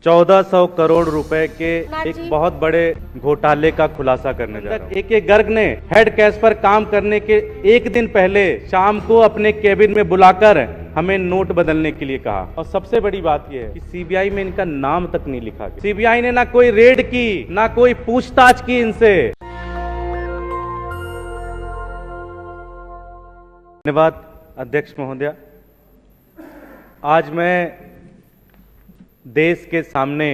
1400 करोड़ रुपए के एक बहुत बड़े घोटाले का खुलासा करने जा रहा हूं। एक गर्ग ने हेड कैश पर काम करने के एक दिन पहले शाम को अपने केबिन में बुलाकर हमें नोट बदलने के लिए कहा। और सबसे बड़ी बात यह है कि सीबीआई में इनका नाम तक नहीं लिखा गया। सीबीआई ने ना कोई रेड की, ना कोई पूछताछ की इनसे। धन्यवाद अध्यक्ष महोदय। आज मैं देश के सामने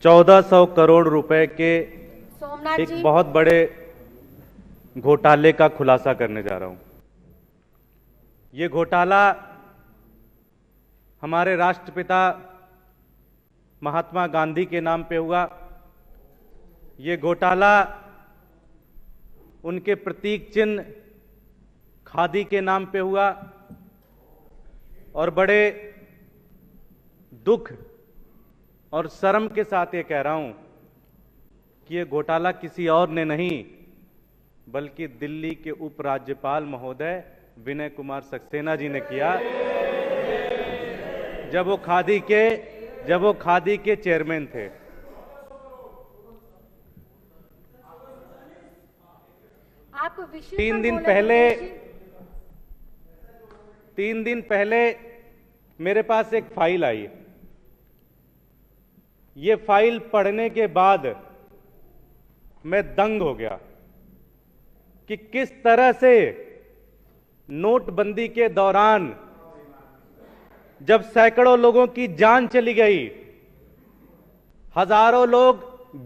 1400 करोड़ रुपए के एक बहुत बड़े घोटाले का खुलासा करने जा रहा हूं। ये घोटाला हमारे राष्ट्रपिता महात्मा गांधी के नाम पे हुआ। ये घोटाला उनके प्रतीक चिन्ह खादी के नाम पे हुआ। और बड़े दुख और शर्म के साथ ये कह रहा हूं कि ये घोटाला किसी और ने नहीं बल्कि दिल्ली के उपराज्यपाल महोदय विनय कुमार सक्सेना जी ने किया, जब वो खादी के चेयरमैन थे। तीन दिन पहले मेरे पास एक फाइल आई। ये फाइल पढ़ने के बाद मैं दंग हो गया कि किस तरह से नोटबंदी के दौरान जब सैकड़ों लोगों की जान चली गई, हजारों लोग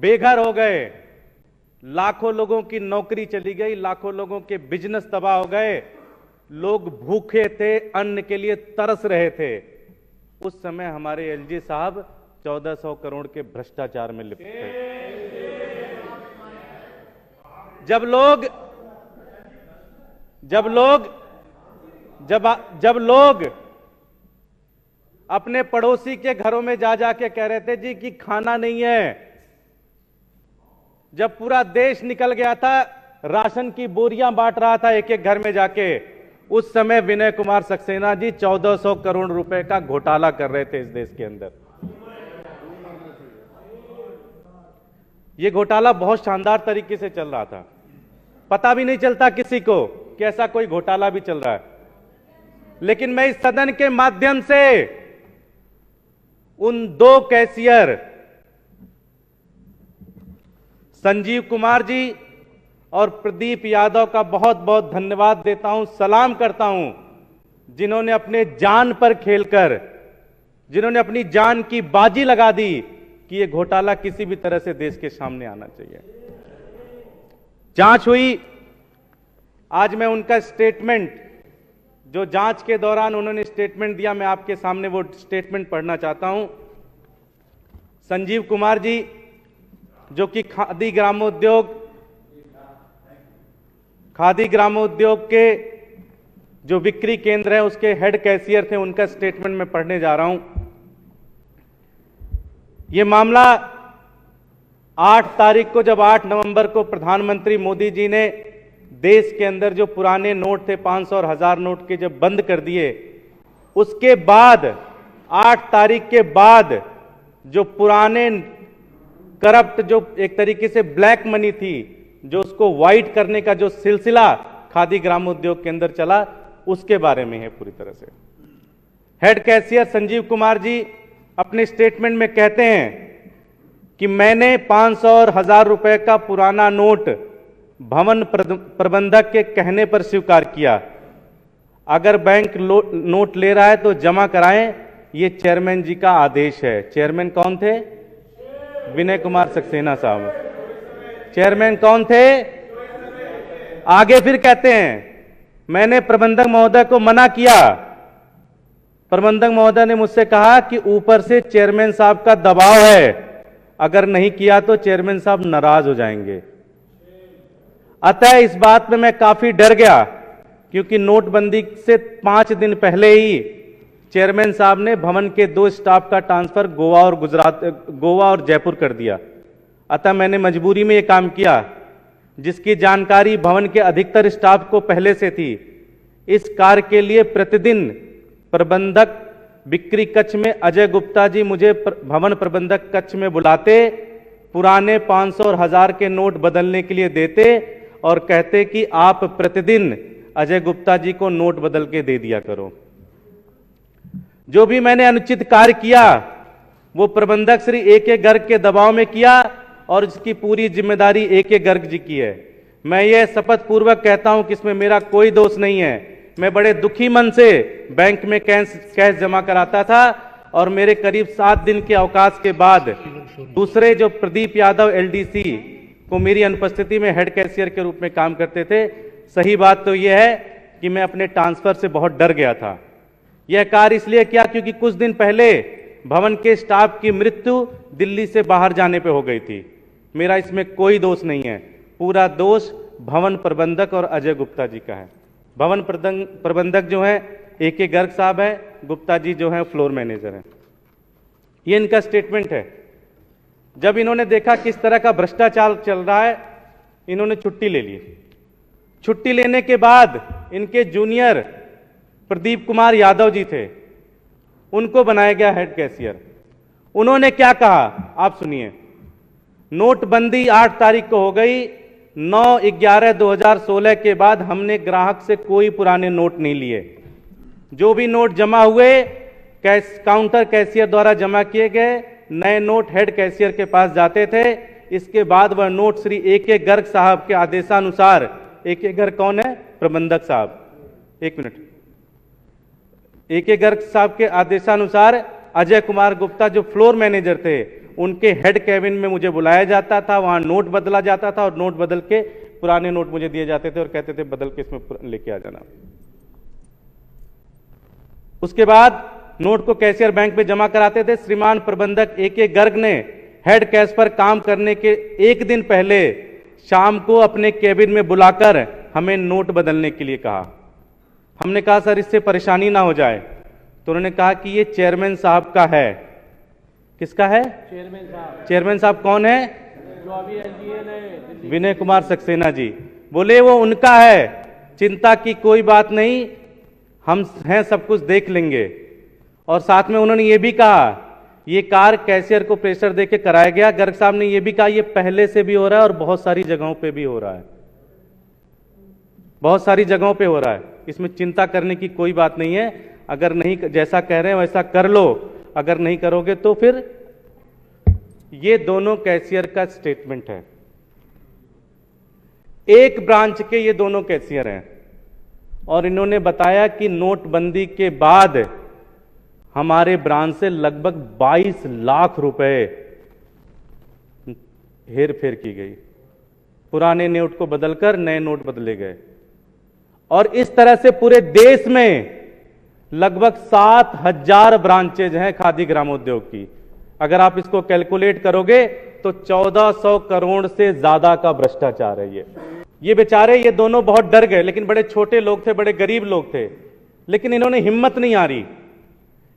बेघर हो गए, लाखों लोगों की नौकरी चली गई, लाखों लोगों के बिजनेस तबाह हो गए, लोग भूखे थे, अन्न के लिए तरस रहे थे। उस समय हमारे एलजी साहब 1400 करोड़ के भ्रष्टाचार में लिप्त थे। जब लोग अपने पड़ोसी के घरों में जा जाके कह रहे थे जी कि खाना नहीं है, जब पूरा देश निकल गया था, राशन की बोरियां बांट रहा था एक एक घर में जाके, उस समय विनय कुमार सक्सेना जी 1400 करोड़ रुपए का घोटाला कर रहे थे इस देश के अंदर। यह घोटाला बहुत शानदार तरीके से चल रहा था, पता भी नहीं चलता किसी को कि ऐसा कोई घोटाला भी चल रहा है। लेकिन मैं इस सदन के माध्यम से उन दो कैशियर संजीव कुमार जी और प्रदीप यादव का बहुत बहुत धन्यवाद देता हूं, सलाम करता हूं, जिन्होंने अपने जान पर खेलकर, जिन्होंने अपनी जान की बाजी लगा दी कि यह घोटाला किसी भी तरह से देश के सामने आना चाहिए। जांच हुई। आज मैं उनका स्टेटमेंट, जो जांच के दौरान उन्होंने स्टेटमेंट दिया, मैं आपके सामने वो स्टेटमेंट पढ़ना चाहता हूं। संजीव कुमार जी, जो कि खादी ग्रामोद्योग के जो बिक्री केंद्र है उसके हेड कैशियर थे, उनका स्टेटमेंट मैं पढ़ने जा रहा हूं। यह मामला 8 तारीख को, जब 8 नवंबर को प्रधानमंत्री मोदी जी ने देश के अंदर जो पुराने नोट थे 500 और 1000 नोट के, जब बंद कर दिए, उसके बाद 8 तारीख के बाद जो पुराने करप्ट, जो एक तरीके से ब्लैक मनी थी, जो उसको वाइट करने का जो सिलसिला खादी ग्रामोद्योग के अंदर चला, उसके बारे में है पूरी तरह से। हेड कैशियर संजीव कुमार जी अपने स्टेटमेंट में कहते हैं कि मैंने 500 और 1000 रुपए का पुराना नोट भवन प्रबंधक के कहने पर स्वीकार किया। अगर बैंक नोट ले रहा है तो जमा कराएं, ये चेयरमैन जी का आदेश है। चेयरमैन कौन थे? विनय कुमार सक्सेना साहब। चेयरमैन कौन थे? आगे फिर कहते हैं मैंने प्रबंधक महोदय को मना किया। प्रबंधक महोदय ने मुझसे कहा कि ऊपर से चेयरमैन साहब का दबाव है, अगर नहीं किया तो चेयरमैन साहब नाराज हो जाएंगे। अतः इस बात में मैं काफी डर गया, क्योंकि नोटबंदी से 5 दिन पहले ही चेयरमैन साहब ने भवन के 2 स्टाफ का ट्रांसफर गोवा और जयपुर कर दिया। अतः मैंने मजबूरी में यह काम किया, जिसकी जानकारी भवन के अधिकतर स्टाफ को पहले से थी। इस कार्य के लिए प्रतिदिन प्रबंधक बिक्री कक्ष में अजय गुप्ता जी मुझे भवन प्रबंधक कक्ष में बुलाते, पुराने 500 और 1000 के नोट बदलने के लिए देते और कहते कि आप प्रतिदिन अजय गुप्ता जी को नोट बदल के दे दिया करो। जो भी मैंने अनुचित कार्य किया वो प्रबंधक श्री ए.के. गर्ग के दबाव में किया और इसकी पूरी जिम्मेदारी ए.के. गर्ग जी की है। मैं ये शपथ पूर्वक कहता हूं कि इसमें मेरा कोई दोष नहीं है। मैं बड़े दुखी मन से बैंक में कैश जमा कराता था और मेरे करीब 7 दिन के अवकाश के बाद दूसरे जो प्रदीप यादव एलडीसी को मेरी अनुपस्थिति में हेड कैशियर के रूप में काम करते थे। सही बात तो यह है कि मैं अपने ट्रांसफर से बहुत डर गया था। यह कार्य इसलिए किया क्योंकि कुछ दिन पहले भवन के स्टाफ की मृत्यु दिल्ली से बाहर जाने पे हो गई थी। मेरा इसमें कोई दोष नहीं है, पूरा दोष भवन प्रबंधक और अजय गुप्ता जी का है। भवन प्रबंधक जो है ए.के. गर्ग साहब है, गुप्ता जी जो है फ्लोर मैनेजर है। ये इनका स्टेटमेंट है। जब इन्होंने देखा किस तरह का भ्रष्टाचार चल रहा है, इन्होंने छुट्टी ले ली। छुट्टी लेने के बाद इनके जूनियर प्रदीप कुमार यादव जी थे, उनको बनाया गया हेड कैशियर। उन्होंने क्या कहा आप सुनिए। नोटबंदी 8 तारीख को हो गई। 9/11/2016 के बाद हमने ग्राहक से कोई पुराने नोट नहीं लिए। जो भी नोट जमा हुए काउंटर कैशियर द्वारा जमा किए गए, नए नोट हेड कैशियर के पास जाते थे। इसके बाद वह नोट श्री ए.के. गर्ग साहब के आदेशानुसार, ए.के. गर्ग कौन है? प्रबंधक साहब, एक मिनट। ए.के. गर्ग साहब के आदेशानुसार अजय कुमार गुप्ता जो फ्लोर मैनेजर थे, उनके हेड कैबिन में मुझे बुलाया जाता था, वहां नोट बदला जाता था और नोट बदल के पुराने नोट मुझे दिए जाते थे और कहते थे बदल के इसमें लेके आ जाना। उसके बाद नोट को कैशियर बैंक में जमा कराते थे। श्रीमान प्रबंधक ए.के. गर्ग ने हेड कैश पर काम करने के एक दिन पहले शाम को अपने कैबिन में बुलाकर हमें नोट बदलने के लिए कहा। हमने कहा सर इससे परेशानी ना हो जाए, तो उन्होंने कहा कि ये चेयरमैन साहब का है। किसका है? चेयरमैन साहब। चेयरमैन साहब कौन है? जो अभी एलजीएल है, विनय कुमार सक्सेना जी। बोले वो उनका है, चिंता की कोई बात नहीं, हम हैं, सब कुछ देख लेंगे। और साथ में उन्होंने ये भी कहा ये कार्य कैशियर को प्रेशर देके कराया गया। गर्ग साहब ने ये भी कहा ये पहले से भी हो रहा है और बहुत सारी जगहों पे भी हो रहा है, बहुत सारी जगहों पे हो रहा है। इसमें चिंता करने की कोई बात नहीं है। अगर नहीं, जैसा कह रहे हैं वैसा कर लो, अगर नहीं करोगे तो फिर। ये दोनों कैशियर का स्टेटमेंट है। एक ब्रांच के ये दोनों कैशियर हैं और इन्होंने बताया कि नोटबंदी के बाद हमारे ब्रांच से लगभग 22 लाख रुपए हेर फेर की गई। पुराने नोट को बदलकर नए नोट बदले गए और इस तरह से पूरे देश में लगभग 7000 ब्रांचेज हैं खादी ग्रामोद्योग की। अगर आप इसको कैलकुलेट करोगे तो 1400 करोड़ से ज्यादा का भ्रष्टाचार है ये बेचारे, ये दोनों बहुत डर गए। लेकिन बड़े छोटे लोग थे, बड़े गरीब लोग थे, लेकिन इन्होंने हिम्मत नहीं हारी।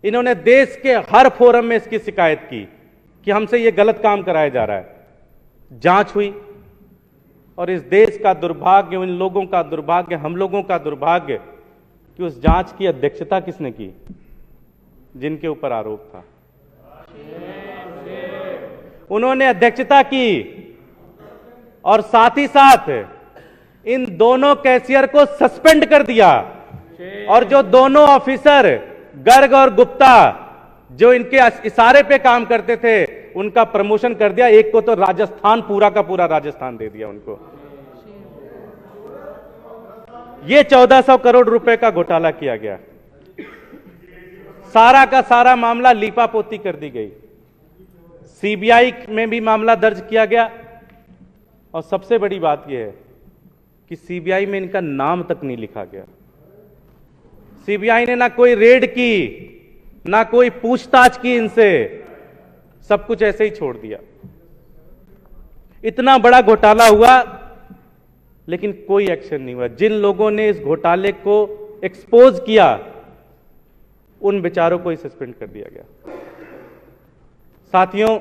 इन्होंने देश के हर फोरम में इसकी शिकायत की कि हमसे ये गलत काम कराया जा रहा है। जांच हुई और इस देश का दुर्भाग्य, इन लोगों का दुर्भाग्य, हम लोगों का दुर्भाग्य कि उस जांच की अध्यक्षता किसने की? जिनके ऊपर आरोप था, उन्होंने अध्यक्षता की। और साथ ही साथ इन दोनों कैशियर को सस्पेंड कर दिया और जो दोनों ऑफिसर गर्ग और गुप्ता जो इनके इशारे पे काम करते थे उनका प्रमोशन कर दिया। एक को तो राजस्थान, पूरा का पूरा राजस्थान दे दिया उनको। ये 1400 करोड़ रुपए का घोटाला किया गया। सारा का सारा मामला लीपापोती कर दी गई। सीबीआई में भी मामला दर्ज किया गया और सबसे बड़ी बात यह है कि सीबीआई में इनका नाम तक नहीं लिखा गया। सीबीआई ने ना कोई रेड की, ना कोई पूछताछ की इनसे, सब कुछ ऐसे ही छोड़ दिया। इतना बड़ा घोटाला हुआ लेकिन कोई एक्शन नहीं हुआ। जिन लोगों ने इस घोटाले को एक्सपोज किया उन बेचारों को ही सस्पेंड कर दिया गया। साथियों,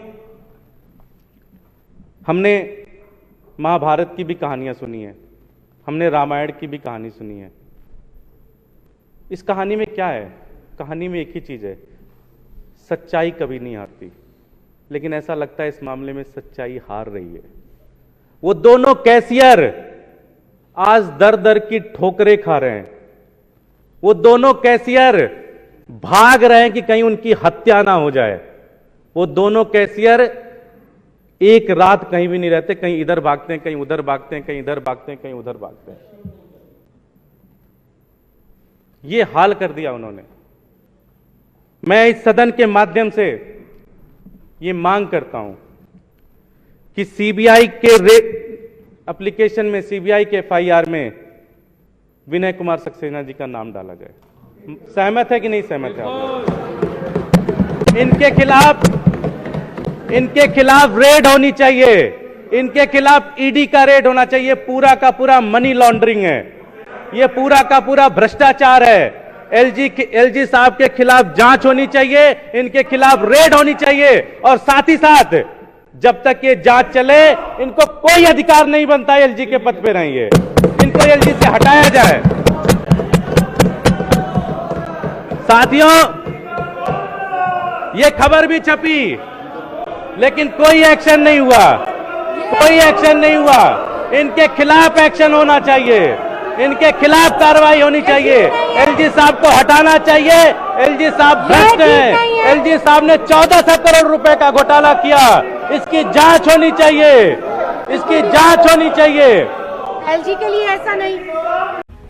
हमने महाभारत की भी कहानियां सुनी है, हमने रामायण की भी कहानी सुनी है। इस कहानी में क्या है? कहानी में एक ही चीज है, सच्चाई कभी नहीं हारती, लेकिन ऐसा लगता है इस मामले में सच्चाई हार रही है। वो दोनों कैशियर आज दर दर की ठोकरें खा रहे हैं। वो दोनों कैशियर भाग रहे हैं कि कहीं उनकी हत्या ना हो जाए। वो दोनों कैशियर एक रात कहीं भी नहीं रहते, कहीं इधर भागते हैं, कहीं उधर भागते हैं, कहीं इधर भागते हैं, कहीं उधर भागते हैं। ये हाल कर दिया उन्होंने। मैं इस सदन के माध्यम से ये मांग करता हूं कि सीबीआई के एप्लीकेशन में, सीबीआई के एफआईआर में विनय कुमार सक्सेना जी का नाम डाला जाए। सहमत है कि नहीं सहमत है आप? इनके खिलाफ रेड होनी चाहिए। इनके खिलाफ ईडी का रेड होना चाहिए। पूरा का पूरा मनी लॉन्ड्रिंग है, ये पूरा का पूरा भ्रष्टाचार है। एलजी साहब के खिलाफ जांच होनी चाहिए, इनके खिलाफ रेड होनी चाहिए, और साथ ही साथ जब तक ये जांच चले इनको कोई अधिकार नहीं बनता एलजी के पद पे रहेंगे। इनको एलजी से हटाया जाए। साथियों, ये खबर भी छपी लेकिन कोई एक्शन नहीं हुआ, कोई एक्शन नहीं हुआ। इनके खिलाफ एक्शन होना चाहिए, इनके खिलाफ कार्रवाई होनी चाहिए। एलजी साहब को हटाना चाहिए। एलजी साहब भ्रष्ट हैं। एलजी साहब ने 1400 करोड़ रुपए का घोटाला किया। इसकी जांच होनी चाहिए, इसकी जांच होनी चाहिए। एलजी के लिए ऐसा नहीं।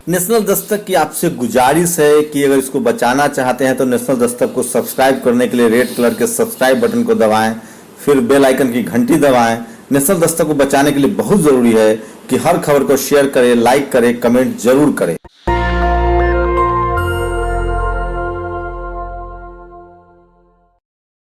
नेशनल दस्तक की आपसे गुजारिश है कि अगर इसको बचाना चाहते हैं तो नेशनल दस्तक को सब्सक्राइब करने के लिए रेड कलर के सब्सक्राइब बटन को दबाएं, फिर बेल आइकन की घंटी दबाएं। नेशनल दस्तक को बचाने के लिए बहुत जरूरी है कि हर खबर को शेयर करें, लाइक करें, कमेंट जरूर करें।